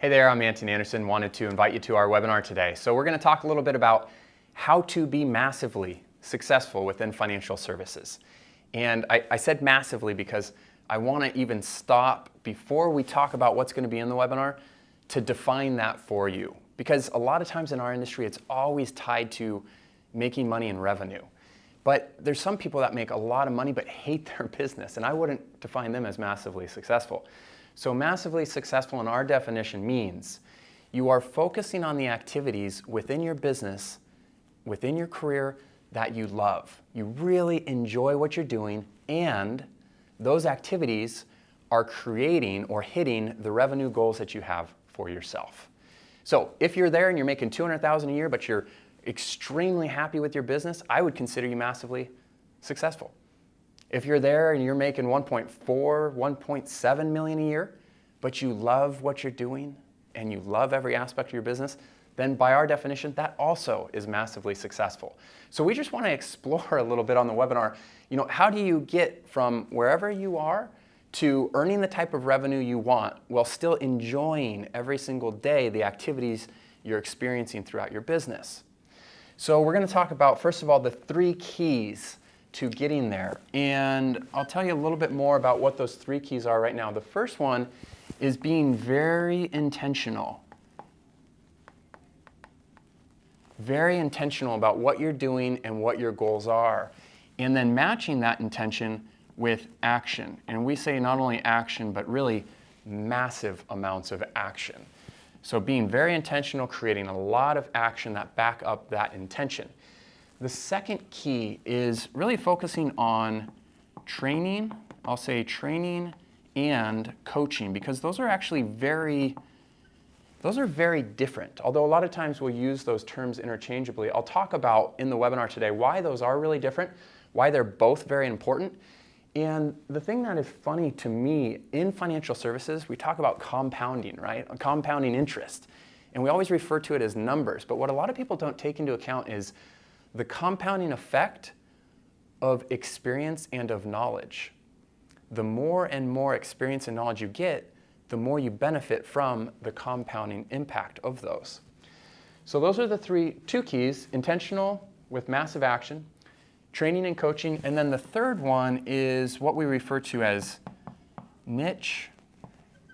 Hey there, I'm Anthony Anderson. Wanted to invite you to our webinar today. So we're going to talk a little bit about how to be massively successful within financial services. And I said massively because I want to even stop before we talk about what's going to be in the webinar to define that for you. Because a lot of times in our industry, it's always tied to making money and revenue. But there's some people that make a lot of money but hate their business, and I wouldn't define them as massively successful. So massively successful in our definition means you are focusing on the activities within your business, within your career that you love. You really enjoy what you're doing, and those activities are creating or hitting the revenue goals that you have for yourself. So if you're there and you're making $200,000 a year, but you're extremely happy with your business, I would consider you massively successful. If you're there and you're making 1.4, 1.7 million a year, but you love what you're doing and you love every aspect of your business, then by our definition, that also is massively successful. So we just want to explore a little bit on the webinar, how do you get from wherever you are to earning the type of revenue you want while still enjoying every single day the activities you're experiencing throughout your business. So we're going to talk about, first of all, the 3 keys to getting there. And I'll tell you a little bit more about what those 3 keys are right now. The first one is being very intentional. Very intentional about what you're doing and what your goals are. And then matching that intention with action. And we say not only action, but really massive amounts of action. So being very intentional, creating a lot of action that back up that intention. The second key is really focusing on training. I'll say training and coaching, because those are actually very different. Although a lot of times we'll use those terms interchangeably. I'll talk about in the webinar today why those are really different, why they're both very important. And the thing that is funny to me in financial services, we talk about compounding, right? Compounding interest. And we always refer to it as numbers. But what a lot of people don't take into account is the compounding effect of experience and of knowledge. The more and more experience and knowledge you get, the more you benefit from the compounding impact of those. So those are the 2 keys: intentional with massive action, training and coaching, and then the third one is what we refer to as niche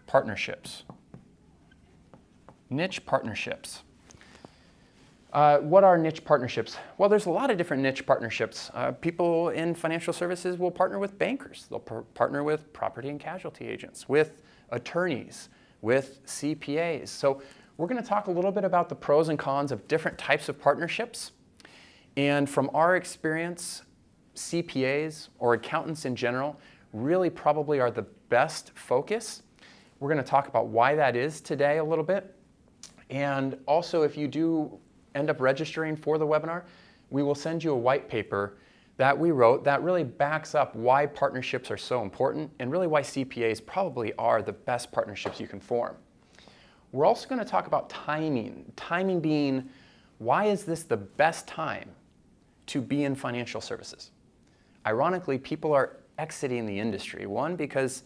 partnerships. Niche partnerships. What are niche partnerships? Well, there's a lot of different niche partnerships. People in financial services will partner with bankers. They'll partner with property and casualty agents, with attorneys, with CPAs. So we're going to talk a little bit about the pros and cons of different types of partnerships. And from our experience, CPAs or accountants in general really probably are the best focus. We're going to talk about why that is today a little bit. And also, if you do end up registering for the webinar, we will send you a white paper that we wrote that really backs up why partnerships are so important and really why CPAs probably are the best partnerships you can form. We're also going to talk about timing. Timing being, why is this the best time to be in financial services? Ironically, people are exiting the industry. 1, because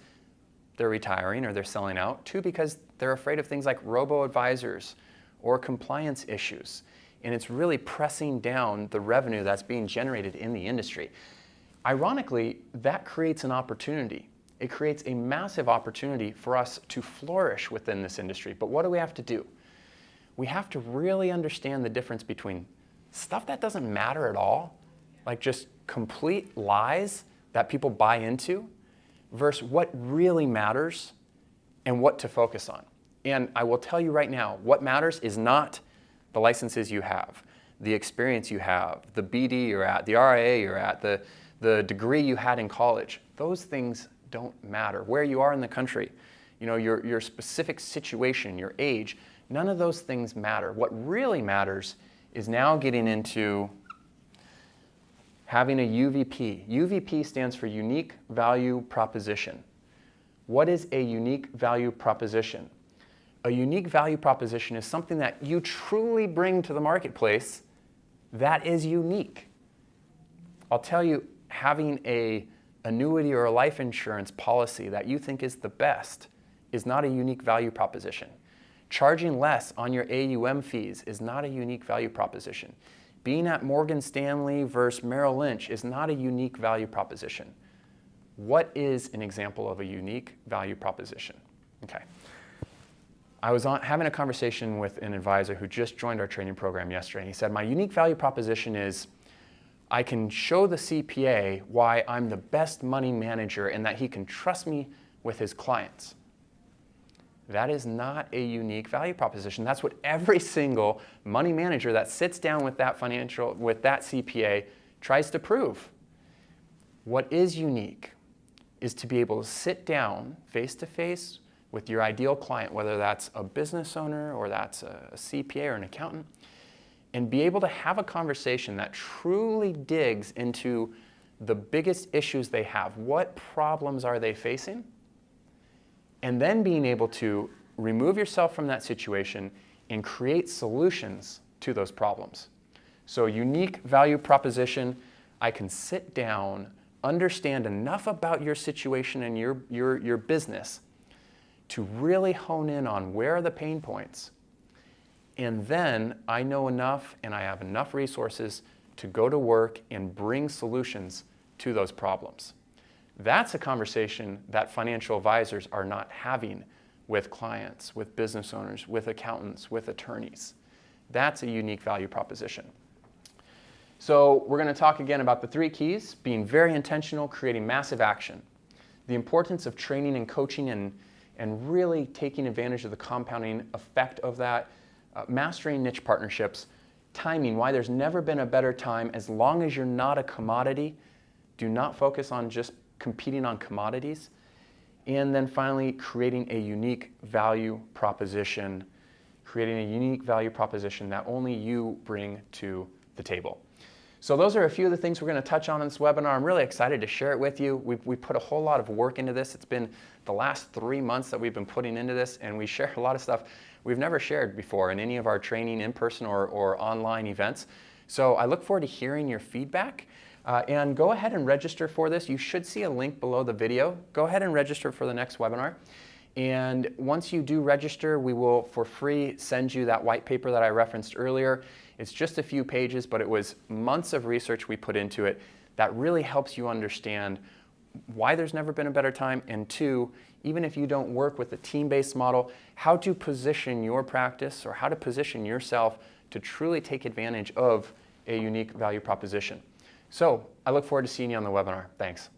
they're retiring or they're selling out. 2, because they're afraid of things like robo-advisors or compliance issues. And it's really pressing down the revenue that's being generated in the industry. Ironically, that creates an opportunity. It creates a massive opportunity for us to flourish within this industry. But what do we have to do? We have to really understand the difference between stuff that doesn't matter at all, like just complete lies that people buy into, versus what really matters and what to focus on. And I will tell you right now, what matters is not the licenses you have, the experience you have, the BD you're at, the RIA you're at, the degree you had in college. Those things don't matter. Where you are in the country, your specific situation, your age, none of those things matter. What really matters is now getting into having a UVP. UVP stands for Unique Value Proposition. What is a unique value proposition? A unique value proposition is something that you truly bring to the marketplace that is unique. I'll tell you, having an annuity or a life insurance policy that you think is the best is not a unique value proposition. Charging less on your AUM fees is not a unique value proposition. Being at Morgan Stanley versus Merrill Lynch is not a unique value proposition. What is an example of a unique value proposition? Okay. I was having a conversation with an advisor who just joined our training program yesterday, and he said, my unique value proposition is I can show the CPA why I'm the best money manager and that he can trust me with his clients. That is not a unique value proposition. That's what every single money manager that sits down with that CPA tries to prove. What is unique is to be able to sit down face to face with your ideal client, whether that's a business owner or that's a CPA or an accountant, and be able to have a conversation that truly digs into the biggest issues they have. What problems are they facing? And then being able to remove yourself from that situation and create solutions to those problems. So unique value proposition, I can sit down, understand enough about your situation and your business to really hone in on where are the pain points. And then I know enough and I have enough resources to go to work and bring solutions to those problems. That's a conversation that financial advisors are not having with clients, with business owners, with accountants, with attorneys. That's a unique value proposition. So we're going to talk again about the 3 keys: being very intentional, creating massive action, the importance of training and coaching and really taking advantage of the compounding effect of that, mastering niche partnerships, timing, why there's never been a better time as long as you're not a commodity. Do not focus on just competing on commodities. And then finally, creating a unique value proposition, that only you bring to the table. So those are a few of the things we're going to touch on in this webinar. I'm really excited to share it with you. We put a whole lot of work into this. It's been the last 3 months that we've been putting into this, and we share a lot of stuff we've never shared before in any of our training in-person or online events. So I look forward to hearing your feedback. And go ahead and register for this. You should see a link below the video. Go ahead and register for the next webinar. And once you do register, we will, for free, send you that white paper that I referenced earlier. It's just a few pages, but it was months of research we put into it that really helps you understand why there's never been a better time, and 2, even if you don't work with a team-based model, how to position your practice or how to position yourself to truly take advantage of a unique value proposition. So I look forward to seeing you on the webinar. Thanks.